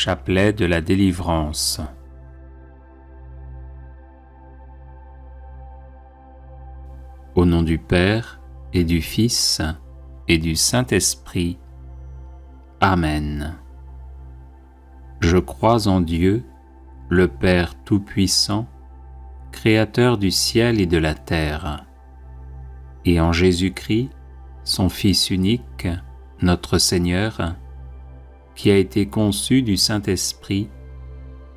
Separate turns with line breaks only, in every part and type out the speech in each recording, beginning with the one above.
Chapelet de la délivrance. Au nom du Père et du Fils et du Saint-Esprit. Amen. Je crois en Dieu, le Père Tout-Puissant, Créateur du ciel et de la terre, et en Jésus-Christ, son Fils unique, notre Seigneur, qui a été conçu du Saint-Esprit,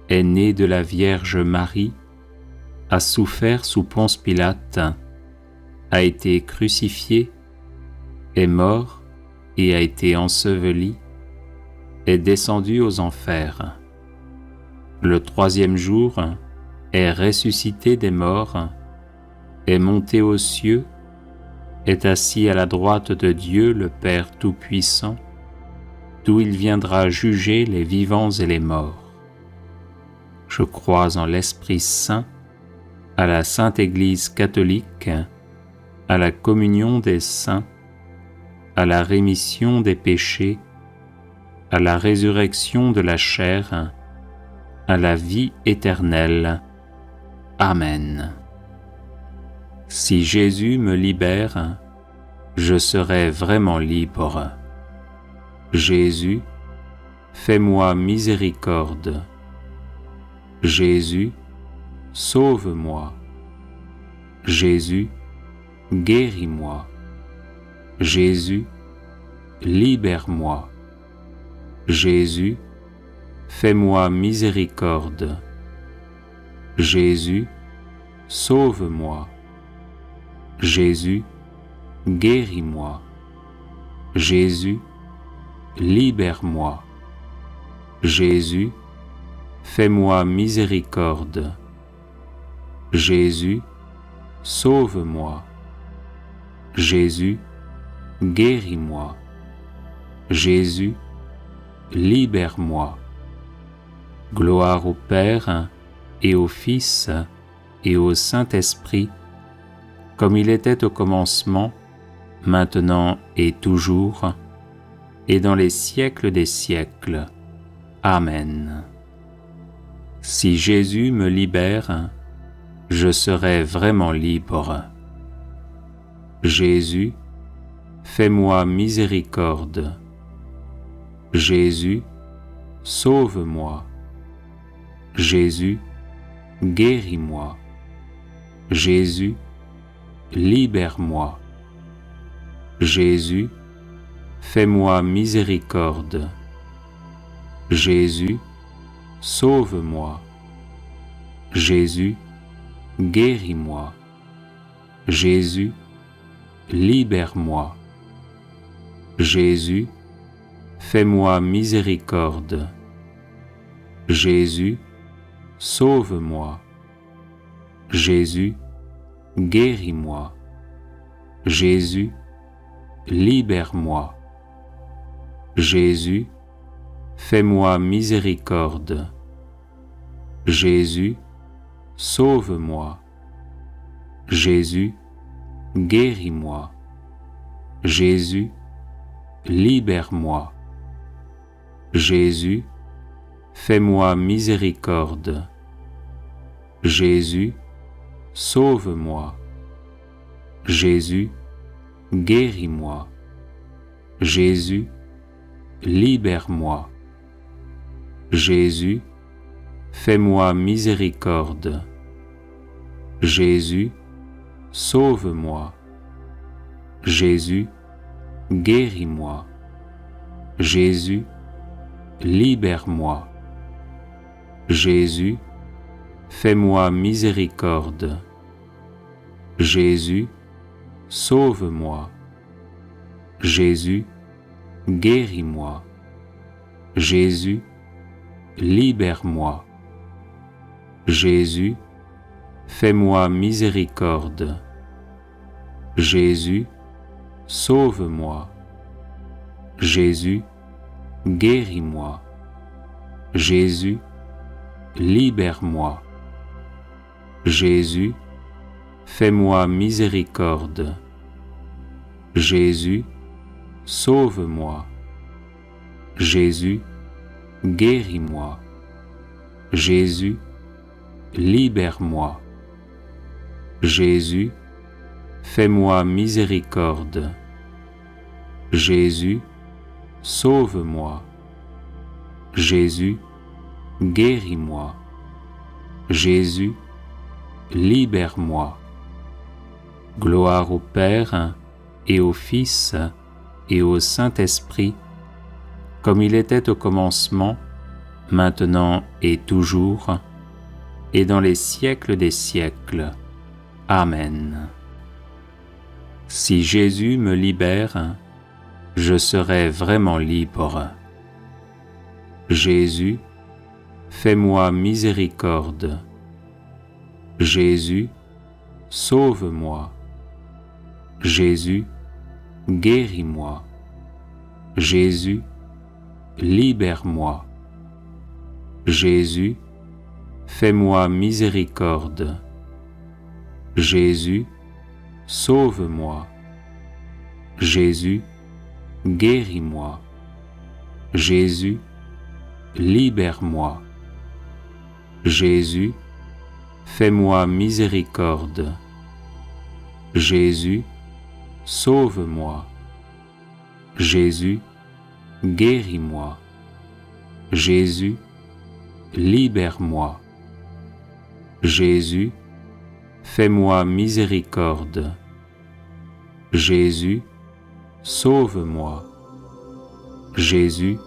est né de la Vierge Marie, a souffert sous Ponce Pilate, a été crucifié, est mort et a été enseveli, est descendu aux enfers. Le troisième jour, est ressuscité des morts, est monté aux cieux, est assis à la droite de Dieu le Père Tout-Puissant, d'où il viendra juger les vivants et les morts. Je crois en l'Esprit Saint, à la Sainte Église catholique, à la communion des saints, à la rémission des péchés, à la résurrection de la chair, à la vie éternelle. Amen. Si Jésus me libère, je serai vraiment libre. Jésus, fais-moi miséricorde. Jésus, sauve-moi. Jésus, guéris-moi. Jésus, libère-moi. Jésus, fais-moi miséricorde. Jésus, sauve-moi. Jésus, guéris-moi. Jésus, libère-moi. Jésus, fais-moi miséricorde. Jésus, sauve-moi. Jésus, guéris-moi. Jésus, libère-moi. Gloire au Père et au Fils et au Saint-Esprit, comme il était au commencement, maintenant et toujours, et dans les siècles des siècles. Amen. Si Jésus me libère, je serai vraiment libre. Jésus, fais-moi miséricorde. Jésus, sauve-moi. Jésus, guéris-moi. Jésus, libère-moi. Jésus, fais-moi miséricorde. Jésus, sauve-moi. Jésus, guéris-moi. Jésus, libère-moi. Jésus, fais-moi miséricorde. Jésus, sauve-moi. Jésus, guéris-moi. Jésus, libère-moi. Jésus, fais-moi miséricorde. Jésus, sauve-moi. Jésus, guéris-moi. Jésus, libère-moi. Jésus, fais-moi miséricorde. Jésus, sauve-moi. Jésus, guéris-moi. Jésus, libère-moi. Jésus, fais-moi miséricorde. Jésus, sauve-moi. Jésus, guéris-moi. Jésus, libère-moi. Jésus, fais-moi miséricorde. Jésus, sauve-moi. Jésus, guéris-moi. Jésus, libère-moi. Jésus, fais-moi miséricorde. Jésus, sauve-moi. Jésus, guéris-moi. Jésus, libère-moi. Jésus, fais-moi miséricorde. Jésus, sauve-moi. Jésus, guéris-moi. Jésus, libère-moi. Jésus, fais-moi miséricorde. Jésus, sauve-moi. Jésus, guéris-moi. Jésus, libère-moi. Gloire au Père et au Fils et au Saint-Esprit, comme il était au commencement, maintenant et toujours, et dans les siècles des siècles. Amen. Si Jésus me libère, je serai vraiment libre. Jésus, fais-moi miséricorde. Jésus, sauve-moi. Jésus, guéris-moi. Jésus, libère-moi. Jésus, fais-moi miséricorde. Jésus, sauve-moi. Jésus, guéris-moi. Jésus, libère-moi. Jésus, fais-moi miséricorde. Jésus, sauve-moi. Jésus, guéris-moi. Jésus, libère-moi. Jésus, fais-moi miséricorde. Jésus, sauve-moi. Jésus,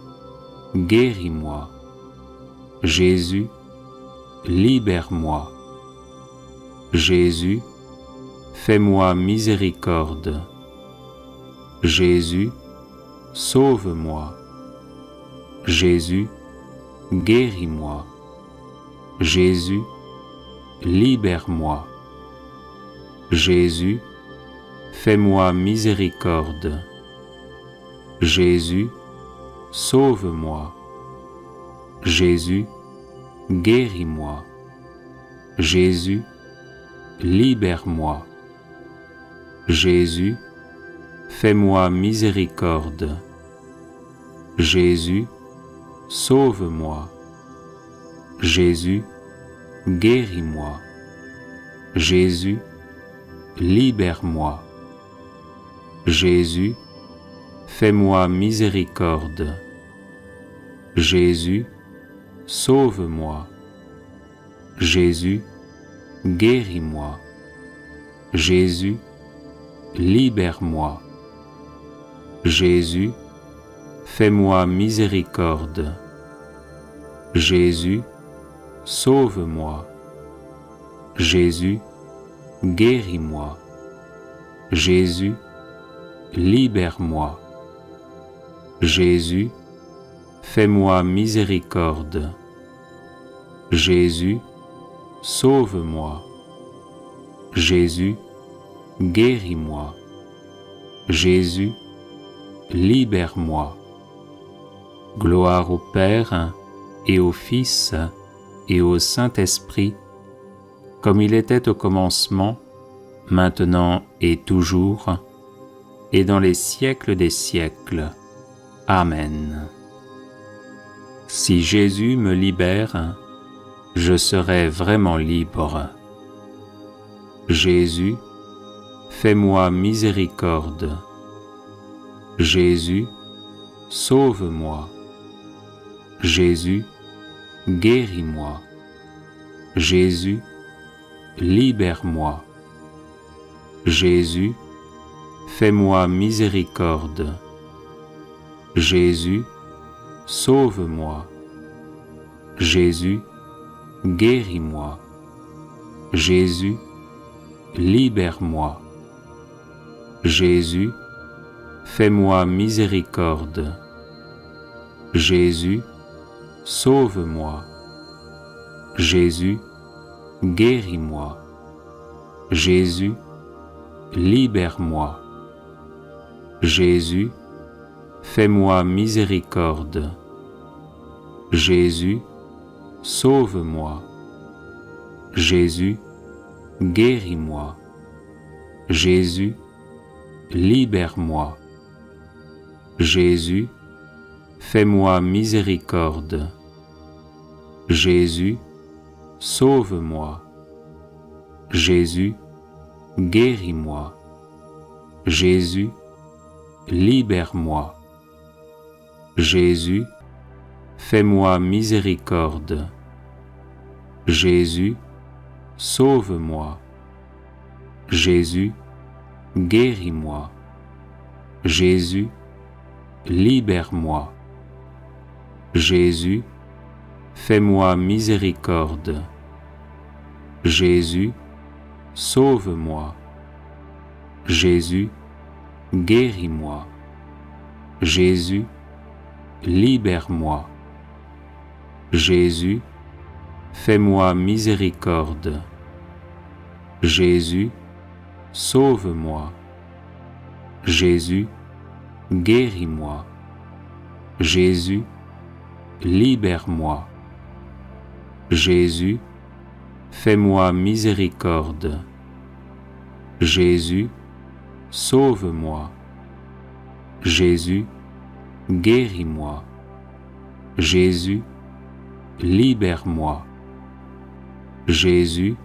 guéris-moi. Jésus, libère-moi. Jésus, fais-moi miséricorde. Jésus, sauve-moi. Jésus, guéris-moi. Jésus, libère-moi. Jésus, fais-moi miséricorde. Jésus, sauve-moi. Jésus, guéris-moi. Jésus, libère-moi. Jésus, fais-moi miséricorde. Jésus, sauve-moi. Jésus, guéris-moi. Jésus, libère-moi. Jésus, fais-moi miséricorde. Jésus, sauve-moi. Jésus, guéris-moi. Jésus, libère-moi. Jésus, fais-moi miséricorde. Jésus, sauve-moi. Jésus, guéris-moi. Jésus, libère-moi. Jésus, fais-moi miséricorde. Jésus, sauve-moi. Jésus, guéris-moi. Jésus, libère-moi. Gloire au Père et au Fils et au Saint-Esprit, comme il était au commencement, maintenant et toujours, et dans les siècles des siècles. Amen. Si Jésus me libère, je serai vraiment libre. Jésus, fais-moi miséricorde. Jésus, sauve-moi. Jésus, guéris-moi. Jésus, libère-moi. Jésus, fais-moi miséricorde. Jésus, sauve-moi. Jésus, guéris-moi. Jésus, libère-moi. Jésus, fais-moi miséricorde. Jésus, sauve-moi. Jésus, guéris-moi. Jésus, libère-moi. Jésus, fais-moi miséricorde. Jésus, sauve-moi. Jésus, guéris-moi. Jésus, libère-moi. Jésus, fais-moi miséricorde. Jésus, sauve-moi. Jésus, guéris-moi. Jésus, libère-moi. Jésus, fais-moi miséricorde. Jésus, sauve-moi. Jésus, guéris-moi. Jésus, libère-moi. Jésus, fais-moi miséricorde. Jésus, sauve-moi. Jésus, guéris-moi. Jésus, libère-moi. Jésus, fais-moi miséricorde. Jésus, sauve-moi. Jésus, guéris-moi. Jésus, libère-moi. Jésus, fais-moi miséricorde. Jésus, sauve-moi. Jésus, guéris-moi. Jésus, libère-moi. Jésus,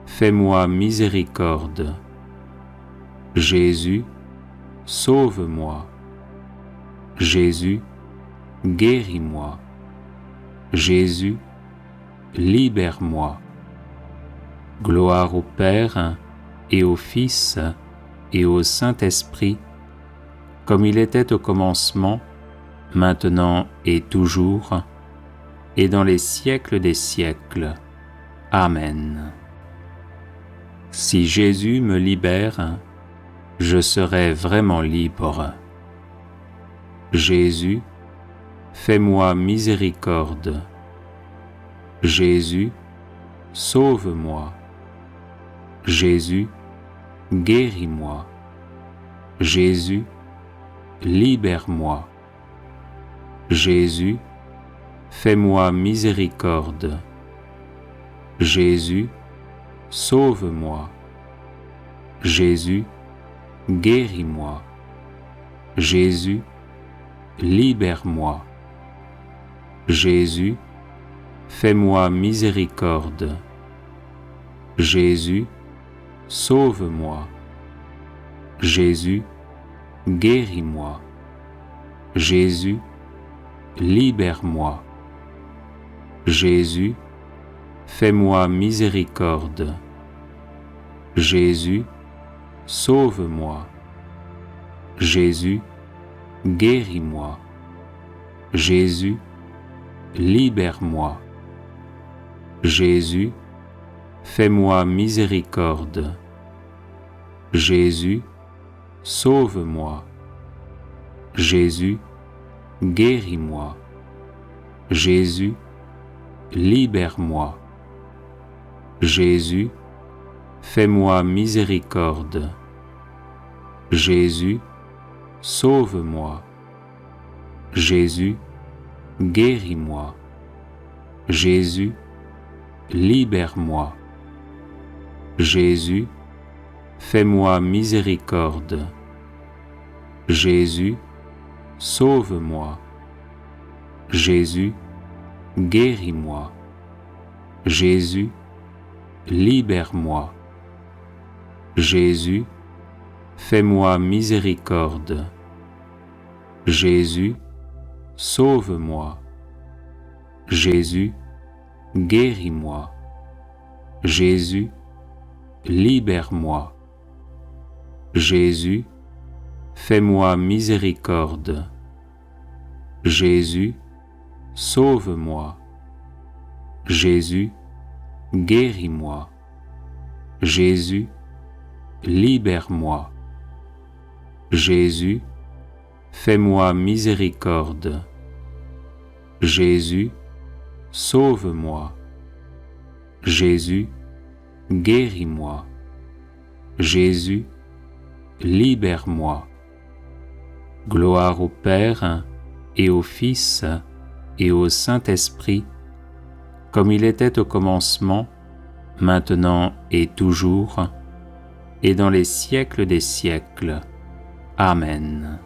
fais-moi miséricorde. Jésus, sauve-moi. Jésus, guéris-moi. Jésus, libère-moi. Gloire au Père et au Fils et au Saint-Esprit, comme il était au commencement, maintenant et toujours, et dans les siècles des siècles. Amen. Si Jésus me libère, je serai vraiment libre. Jésus, fais-moi miséricorde. Jésus, sauve-moi. Jésus, guéris-moi. Jésus, libère-moi. Jésus, fais-moi miséricorde. Jésus, sauve-moi. Jésus, guéris-moi. Jésus, libère-moi. Jésus, fais-moi miséricorde. Jésus, sauve-moi. Jésus, guéris-moi. Jésus, libère-moi. Jésus, fais-moi miséricorde. Jésus, sauve-moi. Jésus, guéris-moi. Jésus, libère-moi. Jésus, fais-moi miséricorde. Jésus, sauve-moi. Jésus, guéris-moi. Jésus, libère-moi. Jésus, fais-moi miséricorde. Jésus, sauve-moi. Jésus, guéris-moi. Jésus, libère-moi. Jésus, fais-moi miséricorde. Jésus, sauve-moi. Jésus, guéris-moi. Jésus, libère-moi. Jésus, fais-moi miséricorde. Jésus, sauve-moi. Jésus, guéris-moi. Jésus, libère-moi. Jésus, fais-moi miséricorde. Jésus, sauve-moi. Jésus, guéris-moi. Jésus, libère-moi. Jésus, fais-moi miséricorde. Jésus, sauve-moi. Jésus, guéris-moi. Jésus, libère-moi. Gloire au Père et au Fils et au Saint-Esprit, comme il était au commencement, maintenant et toujours, et dans les siècles des siècles. Amen.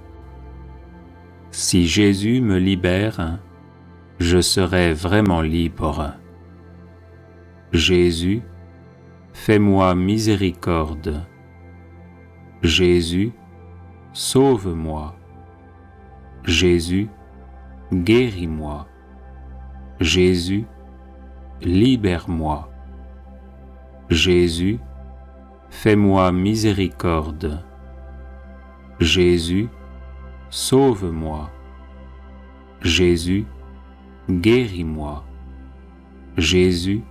Si Jésus me libère, je serai vraiment libre. Jésus, fais-moi miséricorde. Jésus, sauve-moi. Jésus, guéris-moi. Jésus, libère-moi. Jésus, fais-moi miséricorde. Jésus, sauve-moi. Jésus, guéris-moi. Jésus,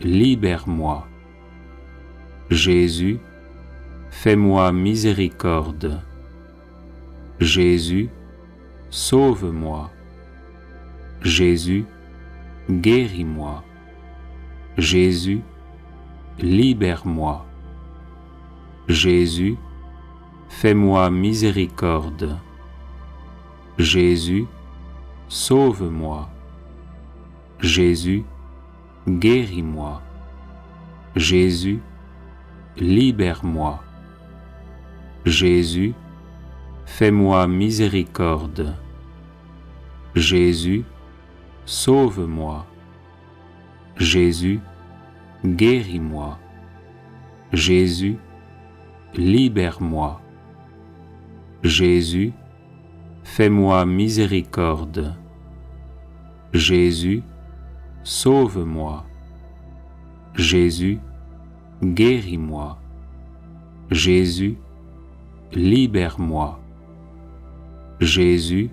libère-moi. Jésus, fais-moi miséricorde. Jésus, sauve-moi. Jésus, guéris-moi. Jésus, libère-moi. Jésus, fais-moi miséricorde. Jésus, sauve-moi. Jésus, guéris-moi. Jésus, libère-moi. Jésus, fais-moi miséricorde. Jésus, sauve-moi. Jésus, guéris-moi. Jésus, libère-moi. Jésus, fais-moi miséricorde. Jésus, sauve-moi. Jésus, guéris-moi. Jésus, libère-moi. Jésus,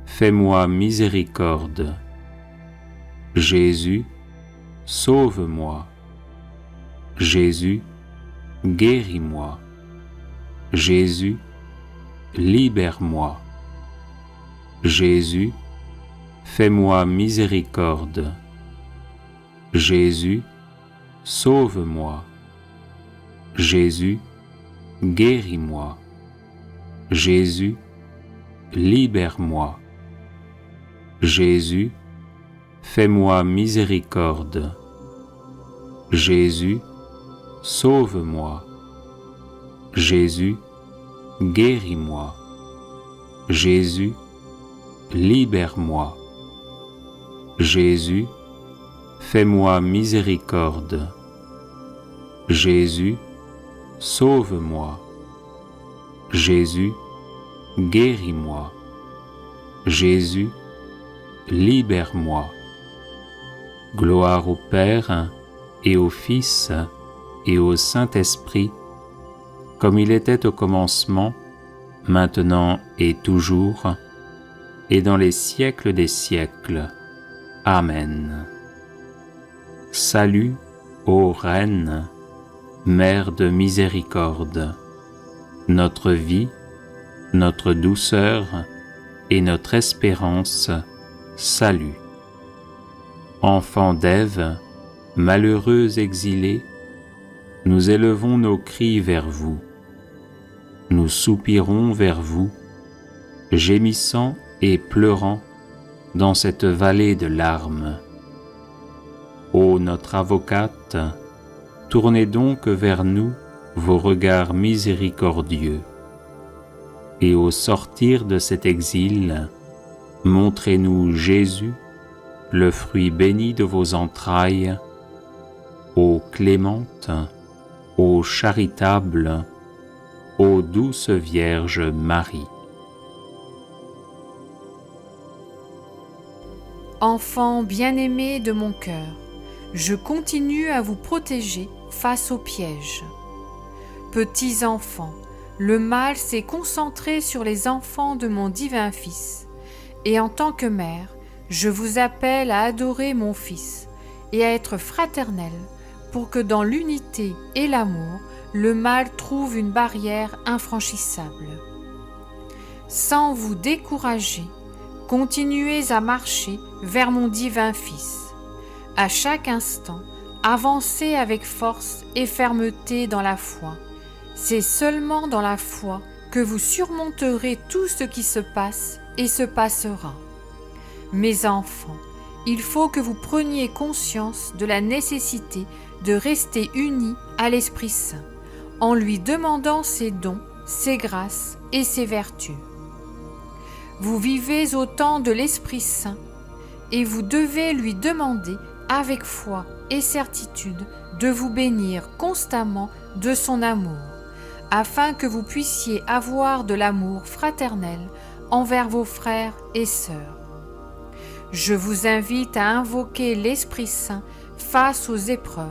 fais-moi miséricorde. Jésus, sauve-moi. Jésus, guéris-moi. Jésus, libère-moi. Jésus, fais-moi miséricorde. Jésus, sauve-moi. Jésus, guéris-moi. Jésus, libère-moi. Jésus, fais-moi miséricorde. Jésus, sauve-moi. Jésus, guéris-moi. Jésus, libère-moi. Jésus, fais-moi miséricorde. Jésus, sauve-moi. Jésus, guéris-moi. Jésus, libère-moi. Gloire au Père et au Fils et au Saint-Esprit, comme il était au commencement, maintenant et toujours, et dans les siècles des siècles. Amen. Salut, ô Reine, Mère de miséricorde, notre vie, notre douceur et notre espérance, salut. Enfants d'Ève, malheureux exilés, nous élevons nos cris vers vous. Nous soupirons vers vous, gémissant et pleurant dans cette vallée de larmes. Ô notre avocate, tournez donc vers nous vos regards miséricordieux. Et au sortir de cet exil, montrez-nous Jésus, le fruit béni de vos entrailles, ô clémente, ô charitable, ô douce Vierge Marie.
Enfants bien-aimés de mon cœur, je continue à vous protéger face aux pièges. Petits enfants, le mal s'est concentré sur les enfants de mon divin Fils, et en tant que mère, je vous appelle à adorer mon Fils et à être fraternelle pour que dans l'unité et l'amour, le mal trouve une barrière infranchissable. Sans vous décourager, continuez à marcher vers mon divin Fils. À chaque instant, avancez avec force et fermeté dans la foi. C'est seulement dans la foi que vous surmonterez tout ce qui se passe et se passera. Mes enfants, il faut que vous preniez conscience de la nécessité de rester unis à l'Esprit Saint, en lui demandant ses dons, ses grâces et ses vertus. Vous vivez au temps de l'Esprit Saint, et vous devez lui demander avec foi et certitude de vous bénir constamment de son amour, afin que vous puissiez avoir de l'amour fraternel envers vos frères et sœurs. Je vous invite à invoquer l'Esprit Saint face aux épreuves,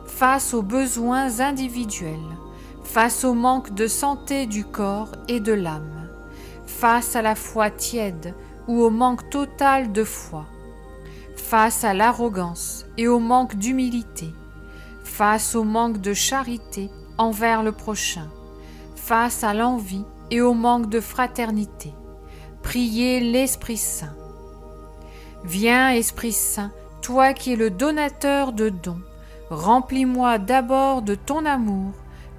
face aux besoins individuels, face au manque de santé du corps et de l'âme, face à la foi tiède ou au manque total de foi, face à l'arrogance et au manque d'humilité, face au manque de charité envers le prochain, face à l'envie et au manque de fraternité. Priez l'Esprit Saint. Viens, Esprit Saint, toi qui es le donateur de dons, remplis-moi d'abord de ton amour,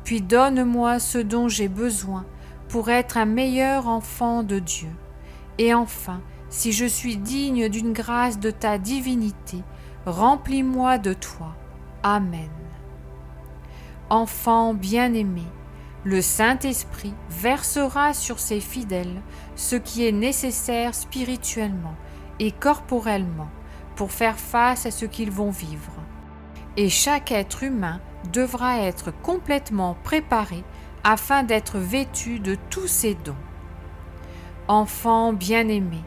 puis donne-moi ce dont j'ai besoin pour être un meilleur enfant de Dieu. Et enfin, si je suis digne d'une grâce de ta divinité, remplis-moi de toi. Amen. Enfant bien-aimé, le Saint-Esprit versera sur ses fidèles ce qui est nécessaire spirituellement et corporellement pour faire face à ce qu'ils vont vivre. Et chaque être humain devra être complètement préparé afin d'être vêtu de tous ces dons. Enfant bien-aimé,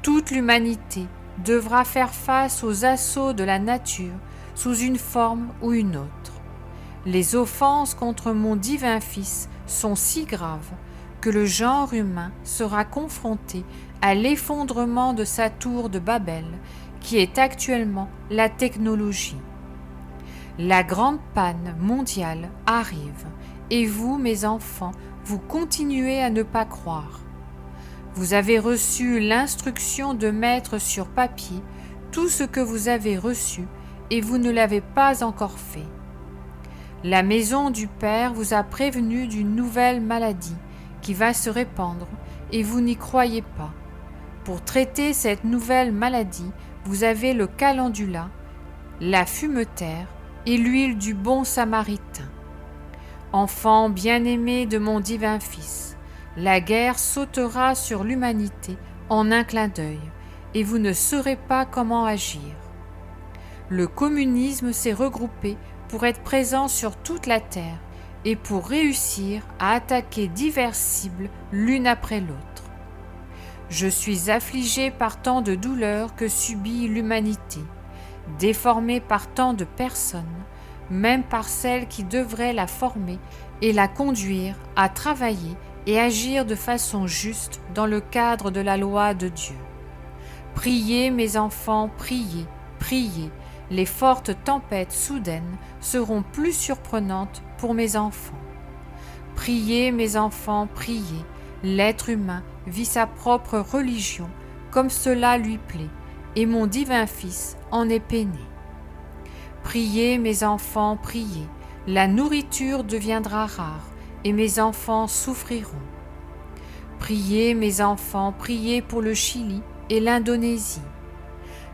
toute l'humanité devra faire face aux assauts de la nature sous une forme ou une autre. Les offenses contre mon divin Fils sont si graves que le genre humain sera confronté à l'effondrement de sa tour de Babel, qui est actuellement la technologie. La grande panne mondiale arrive, et vous, mes enfants, vous continuez à ne pas croire. Vous avez reçu l'instruction de mettre sur papier tout ce que vous avez reçu, et vous ne l'avez pas encore fait. La maison du Père vous a prévenu d'une nouvelle maladie qui va se répandre, et vous n'y croyez pas. Pour traiter cette nouvelle maladie, vous avez le calendula, la fumetaire et l'huile du bon samaritain. Enfant bien-aimé de mon divin Fils, la guerre sautera sur l'humanité en un clin d'œil, et vous ne saurez pas comment agir. Le communisme s'est regroupé pour être présent sur toute la terre et pour réussir à attaquer diverses cibles l'une après l'autre. Je suis affligé par tant de douleurs que subit l'humanité, déformée par tant de personnes, même par celles qui devraient la former et la conduire à travailler et agir de façon juste dans le cadre de la loi de Dieu. Priez, mes enfants, priez, priez. Les fortes tempêtes soudaines seront plus surprenantes pour mes enfants. Priez, mes enfants, priez. L'être humain vit sa propre religion comme cela lui plaît, et mon divin Fils en est peiné. Priez, mes enfants, priez. La nourriture deviendra rare, et mes enfants souffriront. Priez, mes enfants, priez pour le Chili et l'Indonésie.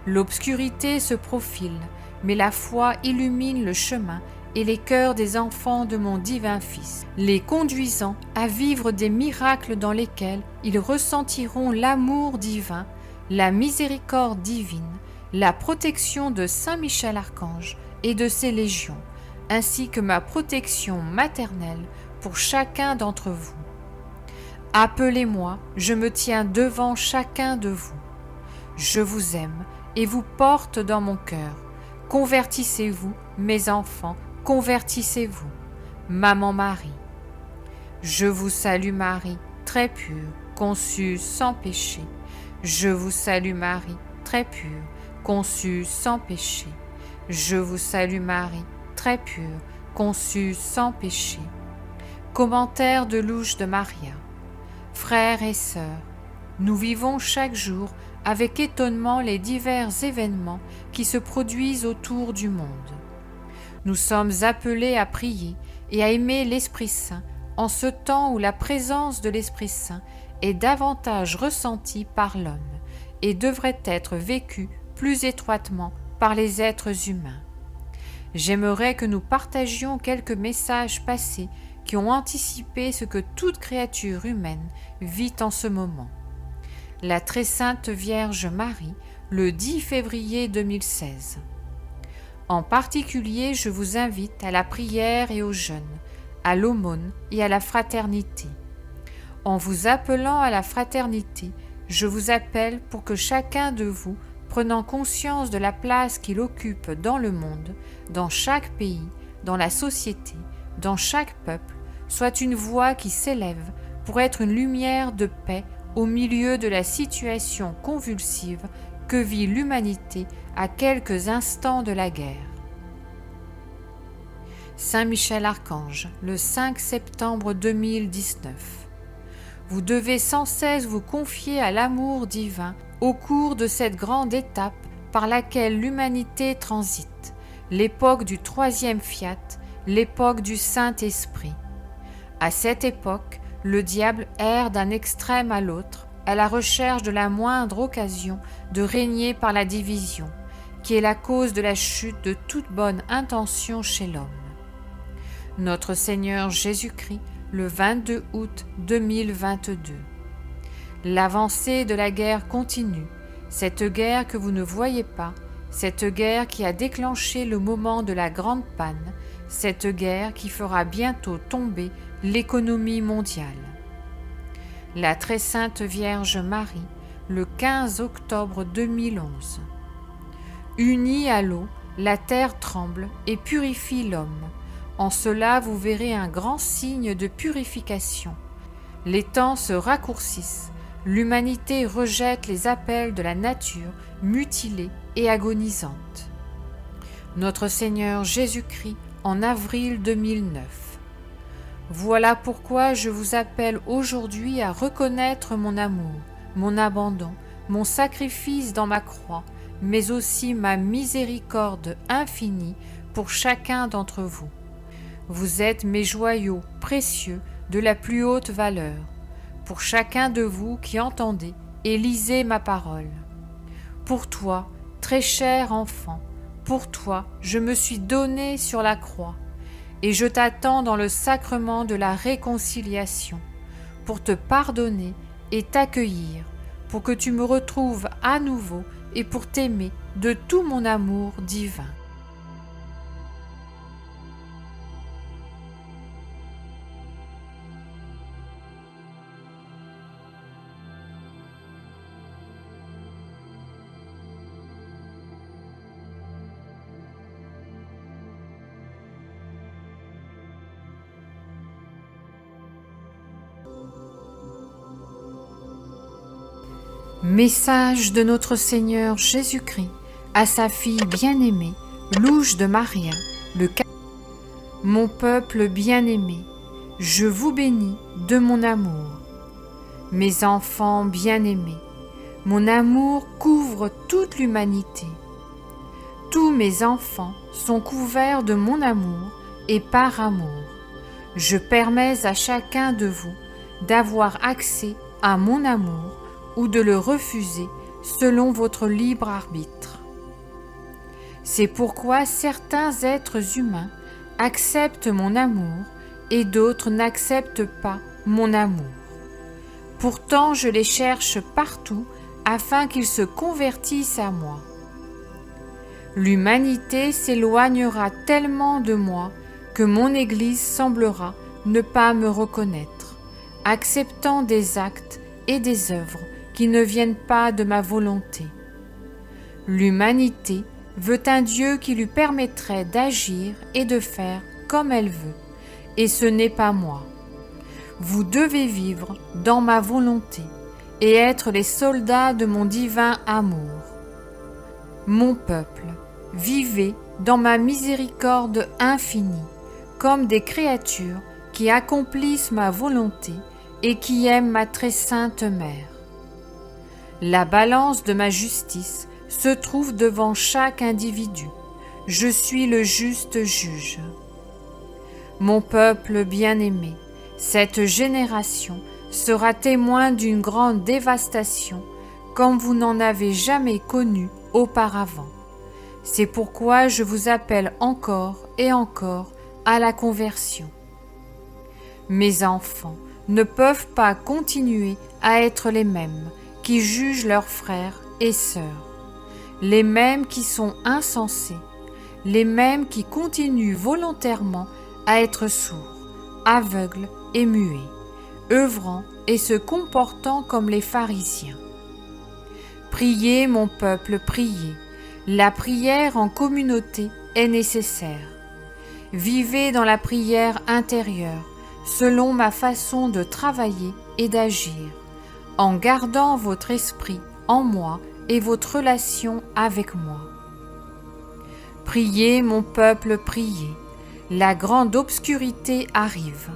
L'obscurité se profile, mais la foi illumine le chemin et les cœurs des enfants de mon divin Fils, les conduisant à vivre des miracles dans lesquels ils ressentiront l'amour divin, la miséricorde divine, la protection de Saint Michel Archange et de ses légions, ainsi que ma protection maternelle pour chacun d'entre vous. Appelez-moi, je me tiens devant chacun de vous. Je vous aime et vous porte dans mon cœur. Convertissez-vous, mes enfants, convertissez-vous. Maman Marie. Je vous salue Marie, très pure, conçue sans péché. Je vous salue Marie, très pure, conçue sans péché. Je vous salue Marie, très pure, conçue sans péché. Commentaire de Louche de Maria. Frères et sœurs, nous vivons chaque jour avec étonnement les divers événements qui se produisent autour du monde. Nous sommes appelés à prier et à aimer l'Esprit Saint en ce temps où la présence de l'Esprit Saint est davantage ressentie par l'homme et devrait être vécue plus étroitement par les êtres humains. J'aimerais que nous partagions quelques messages passés qui ont anticipé ce que toute créature humaine vit en ce moment. La très sainte Vierge Marie, le 10 février 2016. En particulier, je vous invite à la prière et au jeûne, à l'aumône et à la fraternité. En vous appelant à la fraternité, je vous appelle pour que chacun de vous, prenant conscience de la place qu'il occupe dans le monde, dans chaque pays, dans la société, dans chaque peuple, soit une voix qui s'élève pour être une lumière de paix au milieu de la situation convulsive que vit l'humanité à quelques instants de la guerre. Saint Michel Archange, le 5 septembre 2019. Vous devez sans cesse vous confier à l'amour divin au cours de cette grande étape par laquelle l'humanité transite, l'époque du troisième fiat, l'époque du Saint-Esprit. À cette époque, le diable erre d'un extrême à l'autre, à la recherche de la moindre occasion de régner par la division, qui est la cause de la chute de toute bonne intention chez l'homme. Notre Seigneur Jésus-Christ, le 22 août 2022. L'avancée de la guerre continue, cette guerre que vous ne voyez pas, cette guerre qui a déclenché le moment de la grande panne, cette guerre qui fera bientôt tomber l'économie mondiale. La très sainte Vierge Marie, le 15 octobre 2011. Unie à l'eau, la terre tremble et purifie l'homme. En cela, vous verrez un grand signe de purification. Les temps se raccourcissent, l'humanité rejette les appels de la nature mutilée et agonisante. Notre Seigneur Jésus-Christ en avril 2009. Voilà pourquoi je vous appelle aujourd'hui à reconnaître mon amour, mon abandon, mon sacrifice dans ma croix, mais aussi ma miséricorde infinie pour chacun d'entre vous. Vous êtes mes joyaux précieux de la plus haute valeur, pour chacun de vous qui entendez et lisez ma parole. Pour toi, très cher enfant, pour toi, je me suis donné sur la croix, et je t'attends dans le sacrement de la réconciliation, pour te pardonner et t'accueillir, pour que tu me retrouves à nouveau et pour t'aimer de tout mon amour divin. Message de notre Seigneur Jésus-Christ à sa fille bien-aimée, Louche de Maria, le 4. Mon peuple bien-aimé, je vous bénis de mon amour. Mes enfants bien-aimés, mon amour couvre toute l'humanité. Tous mes enfants sont couverts de mon amour et par amour. Je permets à chacun de vous d'avoir accès à mon amour ou de le refuser selon votre libre arbitre. C'est pourquoi certains êtres humains acceptent mon amour et d'autres n'acceptent pas mon amour. Pourtant, je les cherche partout afin qu'ils se convertissent à moi. L'humanité s'éloignera tellement de moi que mon Église semblera ne pas me reconnaître, acceptant des actes et des œuvres qui ne viennent pas de ma volonté. L'humanité veut un Dieu qui lui permettrait d'agir et de faire comme elle veut, et ce n'est pas moi. Vous devez vivre dans ma volonté et être les soldats de mon divin amour. Mon peuple, vivez dans ma miséricorde infinie, comme des créatures qui accomplissent ma volonté et qui aiment ma très sainte mère. La balance de ma justice se trouve devant chaque individu. Je suis le juste juge. Mon peuple bien-aimé, cette génération sera témoin d'une grande dévastation comme vous n'en avez jamais connu auparavant. C'est pourquoi je vous appelle encore et encore à la conversion. Mes enfants ne peuvent pas continuer à être les mêmes qui jugent leurs frères et sœurs. les mêmes qui sont insensés, les mêmes qui continuent volontairement à être sourds, aveugles et muets, œuvrant et se comportant comme les pharisiens. Priez, mon peuple, priez. La prière en communauté est nécessaire. Vivez dans la prière intérieure, selon ma façon de travailler et d'agir, en gardant votre esprit en moi et votre relation avec moi. Priez, mon peuple, priez. La grande obscurité arrive.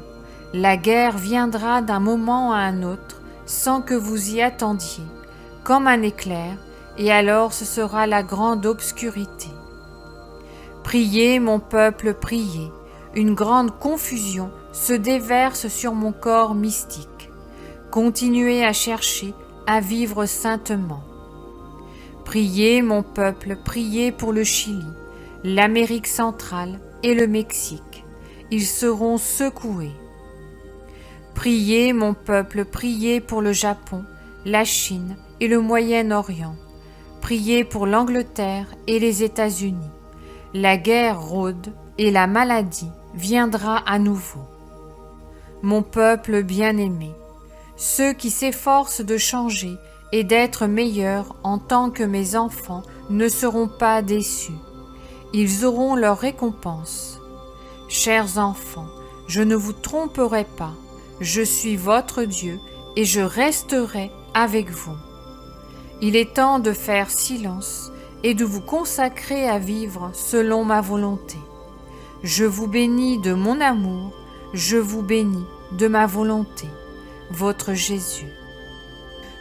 La guerre viendra d'un moment à un autre sans que vous y attendiez, comme un éclair, et alors ce sera la grande obscurité. Priez, mon peuple, priez. Une grande confusion se déverse sur mon corps mystique. Continuez à chercher à vivre saintement. Priez, mon peuple, priez pour le Chili, l'Amérique centrale et le Mexique. Ils seront secoués. Priez, mon peuple, priez pour le Japon, la Chine et le Moyen-Orient. Priez pour l'Angleterre et les États-Unis. La guerre rôde et la maladie viendra à nouveau. Mon peuple bien-aimé, ceux qui s'efforcent de changer et d'être meilleurs en tant que mes enfants ne seront pas déçus. Ils auront leur récompense. Chers enfants, je ne vous tromperai pas. Je suis votre Dieu et je resterai avec vous. Il est temps de faire silence et de vous consacrer à vivre selon ma volonté. Je vous bénis de mon amour, je vous bénis de ma volonté, votre Jésus.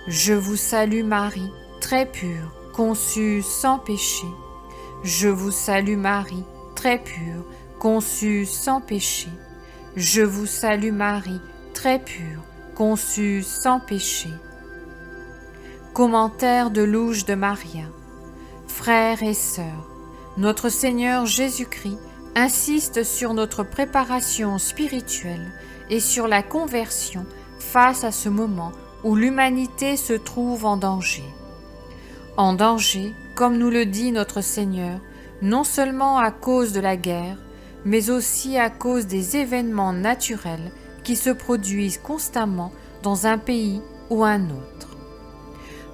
Je vous salue Marie, très pure, conçue sans péché. Je vous salue Marie, très pure, conçue sans péché. Je vous salue Marie, très pure, conçue sans péché. Commentaire de Louche de Maria. Frères et sœurs, notre Seigneur Jésus-Christ insiste sur notre préparation spirituelle et sur la conversion face à ce moment où l'humanité se trouve en danger. En danger, comme nous le dit notre Seigneur, non seulement à cause de la guerre, mais aussi à cause des événements naturels qui se produisent constamment dans un pays ou un autre.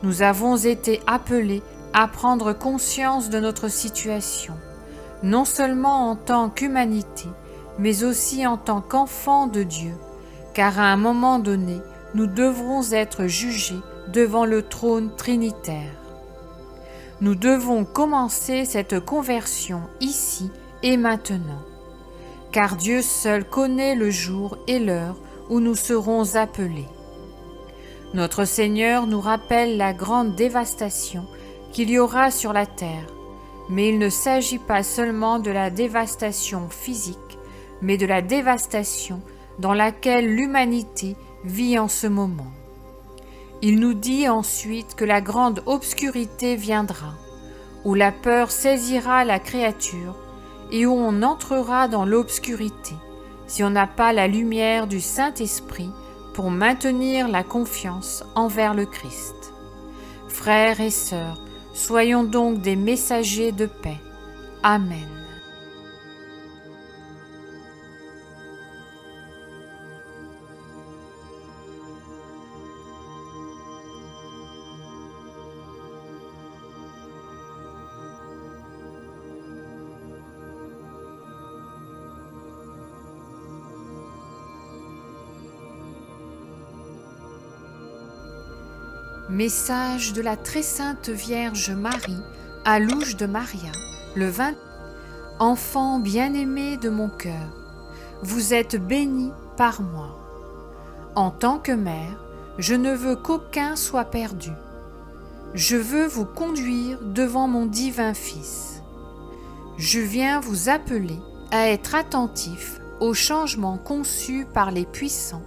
Nous avons été appelés à prendre conscience de notre situation, non seulement en tant qu'humanité, mais aussi en tant qu'enfants de Dieu, car à un moment donné, nous devrons être jugés devant le trône trinitaire. Nous devons commencer cette conversion ici et maintenant, car Dieu seul connaît le jour et l'heure où nous serons appelés. Notre Seigneur nous rappelle la grande dévastation qu'il y aura sur la terre, mais il ne s'agit pas seulement de la dévastation physique, mais de la dévastation dans laquelle l'humanité vit en ce moment. Il nous dit ensuite que la grande obscurité viendra, où la peur saisira la créature et où on entrera dans l'obscurité, si on n'a pas la lumière du Saint-Esprit pour maintenir la confiance envers le Christ. Frères et sœurs, soyons donc des messagers de paix. Amen. Message de la très sainte Vierge Marie à Louche de Maria, le 20. Enfant bien-aimé de mon cœur, vous êtes béni par moi. En tant que mère, je ne veux qu'aucun soit perdu. Je veux vous conduire devant mon divin Fils. Je viens vous appeler à être attentifs aux changements conçus par les puissants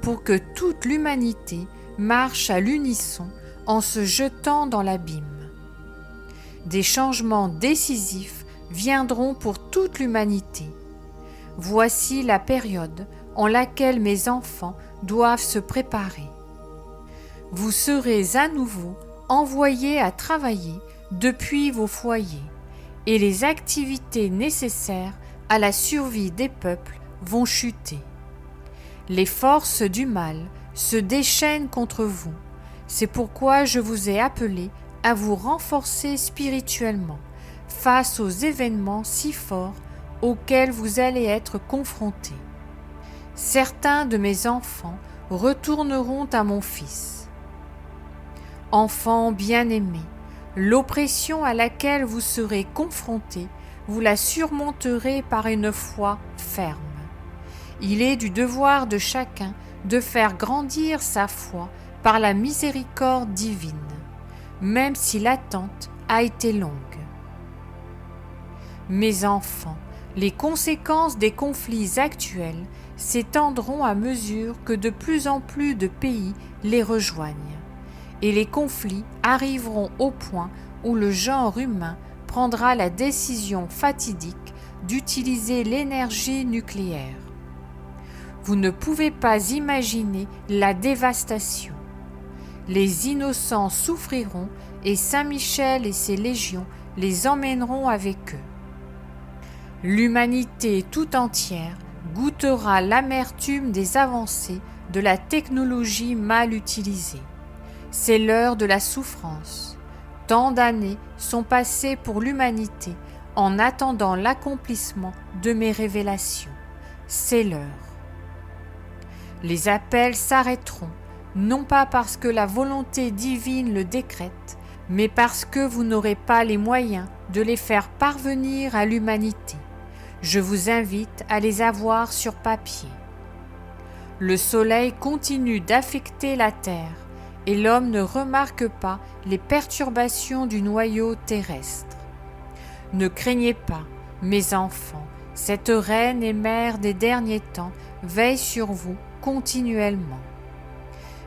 pour que toute l'humanité marche à l'unisson en se jetant dans l'abîme. Des changements décisifs viendront pour toute l'humanité. Voici la période en laquelle mes enfants doivent se préparer. Vous serez à nouveau envoyés à travailler depuis vos foyers, et les activités nécessaires à la survie des peuples vont chuter. Les forces du mal se déchaînent contre vous. C'est pourquoi je vous ai appelé à vous renforcer spirituellement face aux événements si forts auxquels vous allez être confrontés. Certains de mes enfants retourneront à mon Fils. Enfants bien-aimés, l'oppression à laquelle vous serez confrontés, vous la surmonterez par une foi ferme. Il est du devoir de chacun de faire grandir sa foi par la miséricorde divine, même si l'attente a été longue. Mes enfants, les conséquences des conflits actuels s'étendront à mesure que de plus en plus de pays les rejoignent, et les conflits arriveront au point où le genre humain prendra la décision fatidique d'utiliser l'énergie nucléaire. Vous ne pouvez pas imaginer la dévastation. Les innocents souffriront et Saint-Michel et ses légions les emmèneront avec eux. L'humanité tout entière goûtera l'amertume des avancées de la technologie mal utilisée. C'est l'heure de la souffrance. Tant d'années sont passées pour l'humanité en attendant l'accomplissement de mes révélations. C'est l'heure. Les appels s'arrêteront, non pas parce que la volonté divine le décrète, mais parce que vous n'aurez pas les moyens de les faire parvenir à l'humanité. Je vous invite à les avoir sur papier. Le soleil continue d'affecter la Terre et l'homme ne remarque pas les perturbations du noyau terrestre. Ne craignez pas, mes enfants, cette reine et mère des derniers temps veille sur vous continuellement.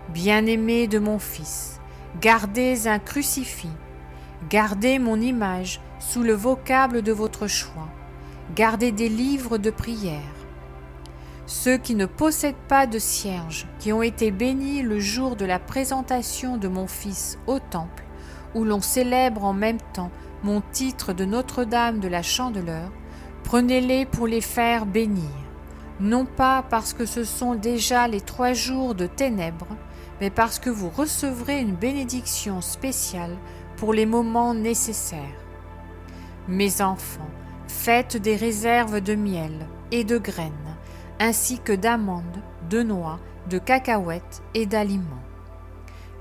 Bien-aimés de mon Fils, gardez un crucifix, gardez mon image sous le vocable de votre choix, gardez des livres de prière. Ceux qui ne possèdent pas de cierges, qui ont été bénis le jour de la présentation de mon Fils au temple, où l'on célèbre en même temps mon titre de Notre-Dame de la Chandeleur, prenez-les pour les faire bénir, non pas parce que ce sont déjà les 3 jours de ténèbres, mais parce que vous recevrez une bénédiction spéciale pour les moments nécessaires. Mes enfants, faites des réserves de miel et de graines, ainsi que d'amandes, de noix, de cacahuètes et d'aliments.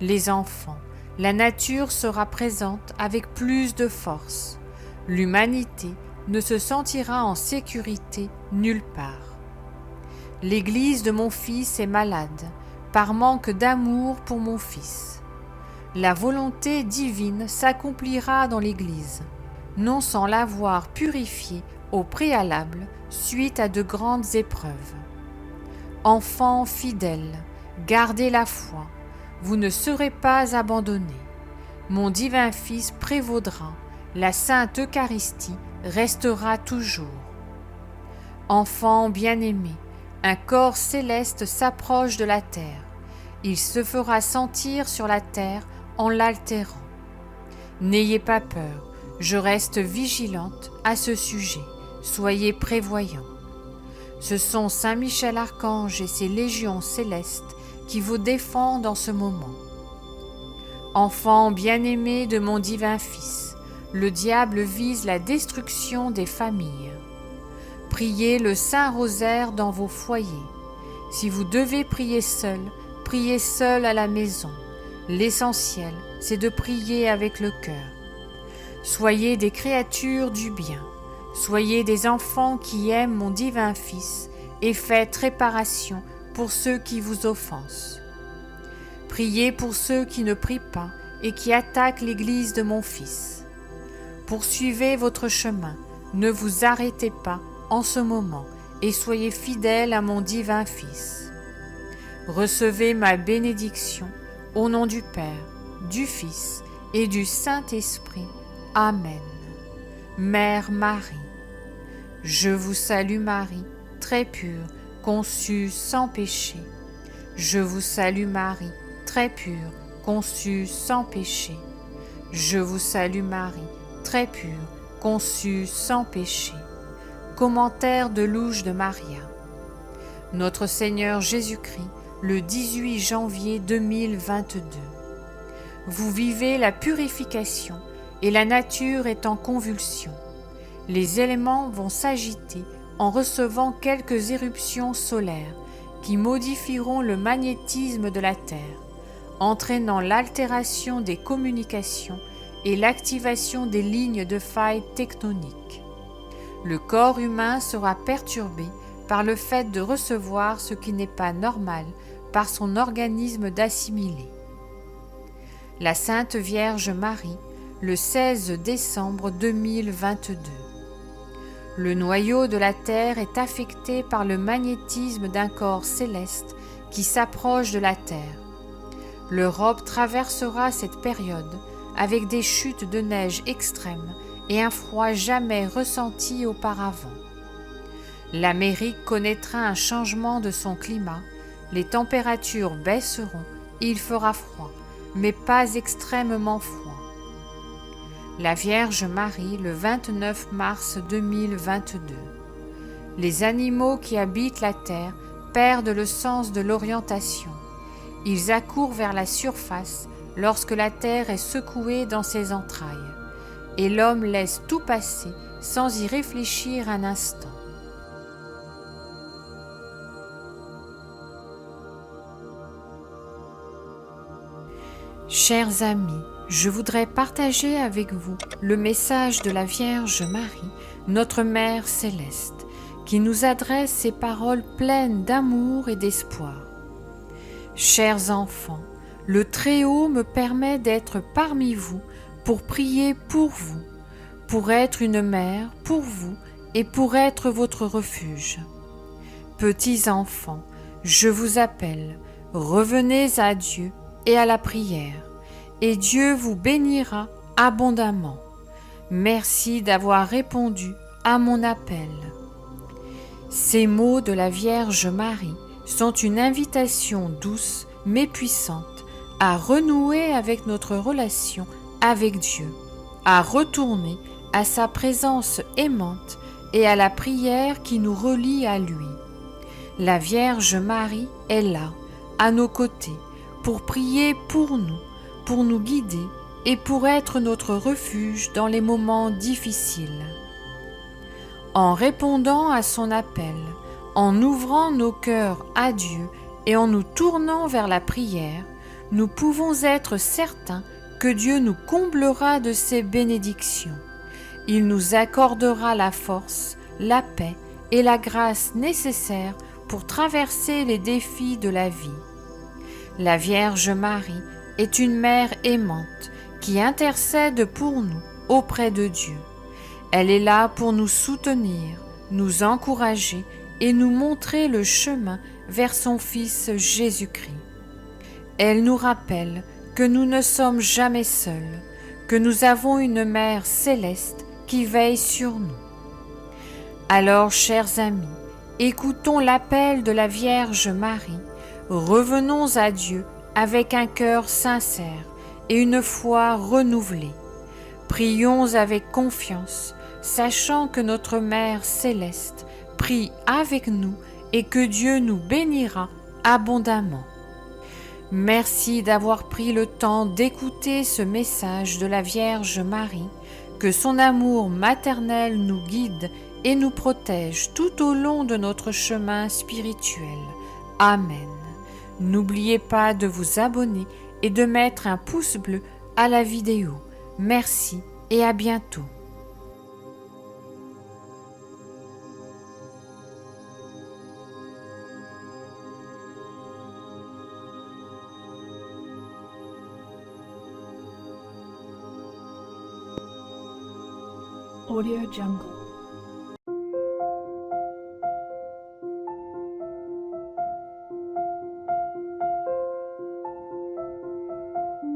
Les enfants, la nature sera présente avec plus de force. L'humanité ne se sentira en sécurité nulle part. L'Église de mon Fils est malade, par manque d'amour pour mon Fils. La volonté divine s'accomplira dans l'Église, non sans l'avoir purifiée au préalable suite à de grandes épreuves. Enfants fidèles, gardez la foi, vous ne serez pas abandonnés. Mon divin Fils prévaudra, la Sainte Eucharistie restera toujours. Enfants bien-aimés, un corps céleste s'approche de la terre. Il se fera sentir sur la terre en l'altérant. N'ayez pas peur, je reste vigilante à ce sujet. Soyez prévoyants. Ce sont Saint Michel Archange et ses légions célestes qui vous défendent en ce moment. Enfants bien-aimés de mon divin Fils, le diable vise la destruction des familles. Priez le Saint Rosaire dans vos foyers. Si vous devez prier seul à la maison. L'essentiel, c'est de prier avec le cœur. Soyez des créatures du bien. Soyez des enfants qui aiment mon divin Fils et faites réparation pour ceux qui vous offensent. Priez pour ceux qui ne prient pas et qui attaquent l'Église de mon Fils. Poursuivez votre chemin, ne vous arrêtez pas en ce moment et soyez fidèles à mon divin Fils. Recevez ma bénédiction au nom du Père, du Fils et du Saint-Esprit. Amen. Mère Marie, je vous salue Marie, très pure, conçue sans péché. Je vous salue Marie, très pure, conçue sans péché. Je vous salue Marie, très pure, conçue sans péché. Commentaire de Louche de Maria. Notre Seigneur Jésus-Christ, le 18 janvier 2022. Vous vivez la purification et la nature est en convulsion. Les éléments vont s'agiter en recevant quelques éruptions solaires qui modifieront le magnétisme de la Terre, entraînant l'altération des communications et l'activation des lignes de faille tectoniques. Le corps humain sera perturbé par le fait de recevoir ce qui n'est pas normal par son organisme d'assimiler. La Sainte Vierge Marie, le 16 décembre 2022. Le noyau de la Terre est affecté par le magnétisme d'un corps céleste qui s'approche de la Terre. L'Europe traversera cette période avec des chutes de neige extrêmes et un froid jamais ressenti auparavant. L'Amérique connaîtra un changement de son climat, les températures baisseront et il fera froid, mais pas extrêmement froid. La Vierge Marie, le 29 mars 2022. Les animaux qui habitent la terre perdent le sens de l'orientation. Ils accourent vers la surface lorsque la terre est secouée dans ses entrailles, et l'homme laisse tout passer sans y réfléchir un instant. Chers amis, je voudrais partager avec vous le message de la Vierge Marie, notre Mère céleste, qui nous adresse ces paroles pleines d'amour et d'espoir. Chers enfants, le Très-Haut me permet d'être parmi vous pour prier pour vous, pour être une mère pour vous et pour être votre refuge. Petits enfants, je vous appelle, revenez à Dieu et à la prière, et Dieu vous bénira abondamment. Merci d'avoir répondu à mon appel. Ces mots de la Vierge Marie sont une invitation douce mais puissante à renouer avec notre relation avec Dieu, à retourner à sa présence aimante et à la prière qui nous relie à lui. La Vierge Marie est là, à nos côtés, pour prier pour nous guider et pour être notre refuge dans les moments difficiles. En répondant à son appel, en ouvrant nos cœurs à Dieu et en nous tournant vers la prière, nous pouvons être certains que Dieu nous comblera de ses bénédictions. Il nous accordera la force, la paix et la grâce nécessaires pour traverser les défis de la vie. La Vierge Marie est une mère aimante qui intercède pour nous auprès de Dieu. Elle est là pour nous soutenir, nous encourager et nous montrer le chemin vers son Fils Jésus-Christ. Elle nous rappelle que nous ne sommes jamais seuls, que nous avons une Mère céleste qui veille sur nous. Alors, chers amis, écoutons l'appel de la Vierge Marie, revenons à Dieu avec un cœur sincère et une foi renouvelée. Prions avec confiance, sachant que notre Mère céleste prie avec nous et que Dieu nous bénira abondamment. Merci d'avoir pris le temps d'écouter ce message de la Vierge Marie, que son amour maternel nous guide et nous protège tout au long de notre chemin spirituel. Amen. N'oubliez pas de vous abonner et de mettre un pouce bleu à la vidéo. Merci et à bientôt.
Audio Jungle.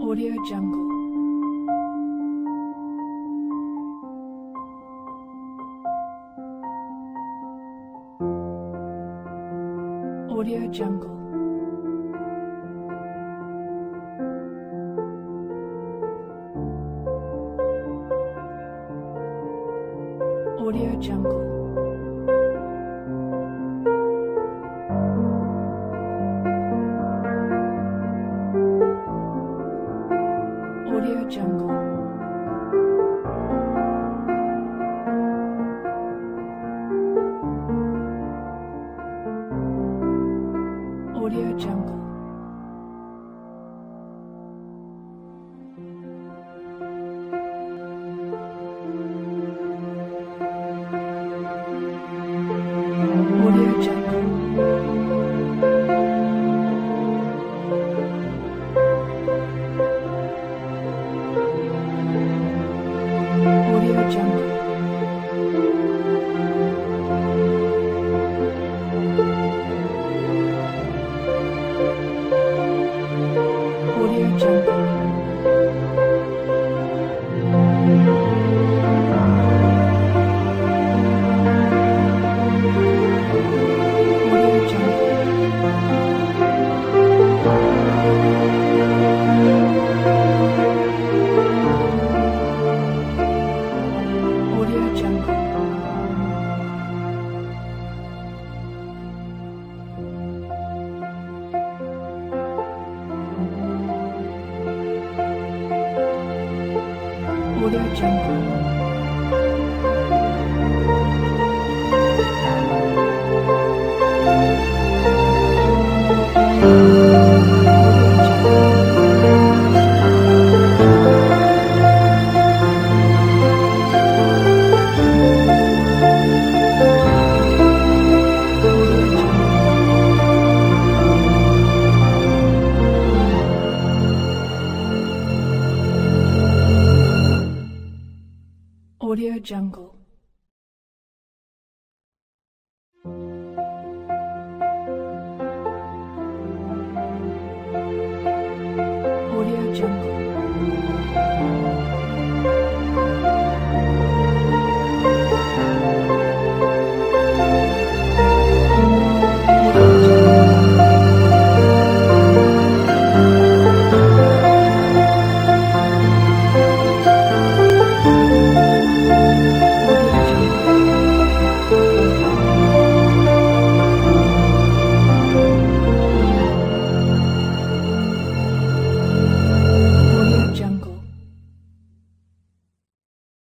Audio Jungle. Audio Jungle. Audio Jungle. Audio Jungle. Audio Jungle. Audio Jungle. Audio Jungle. Audio Jungle. Audio Jungle. Audio Jungle. Audio Jungle. Audio Jungle.